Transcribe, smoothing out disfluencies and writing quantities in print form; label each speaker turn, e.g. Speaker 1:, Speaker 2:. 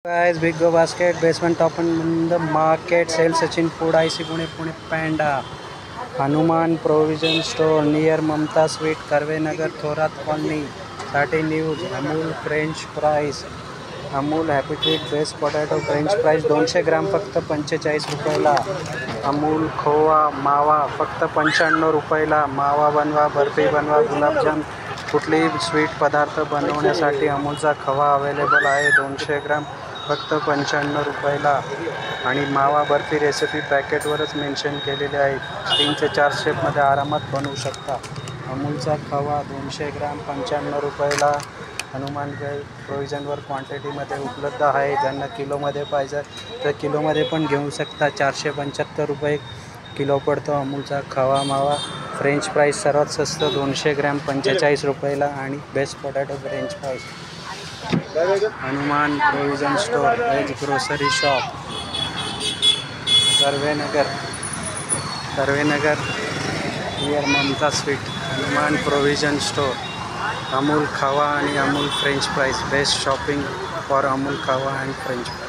Speaker 1: Guys, Big Go Basket, basement top in the market, sale Sachin Food, IC Pune Panda, Hanuman Provision Store near Mamta Sweet, Karve Nagar, Thorat Colony, 30 News, Amul French Fries, Amul Happy Treat, Best Potato French Fries, 200 ग्राम फक्त 45 रुपयाला, अमूल खोवा मावा फक्त 95 रुपयाला, मावा बनवा, बर्फी बनवा, गुलाबजाम कुठलेही स्वीट पदार्थ बनवण्यासाठी अमूलचा खवा अवेलेबल आहे. 200 ग्राम फक्त 95 रुपयाला आणि मावा बर्फी रेसिपी पॅकेटवरच मेन्शन केलेले आहे. 3 ते 4 स्टेपमध्ये आरामात बनवू शकता. अमूलचा खवा 200 ग्राम 95 रुपयाला हनुमान प्रोव्हिजनवर क्वांटिटीमध्ये उपलब्ध आहे. ज्यांना किलोमध्ये पाहिजे तर किलोमध्ये पण घेऊ शकता. 475 रुपये किलो पडतो अमूलचा खवा मावा. फ्रेंच फ्राईज सर्वात स्वस्त 200 ग्रॅम 45 रुपयाला आणि best potato French fries. Hanuman provision store, veg grocery shop, Karvenagar near Mamta sweet. Hanuman provision store. Amul खवा आणि Amul French fries. Best shopping for Amul खवा अँड फ्रेंच फ्राईज.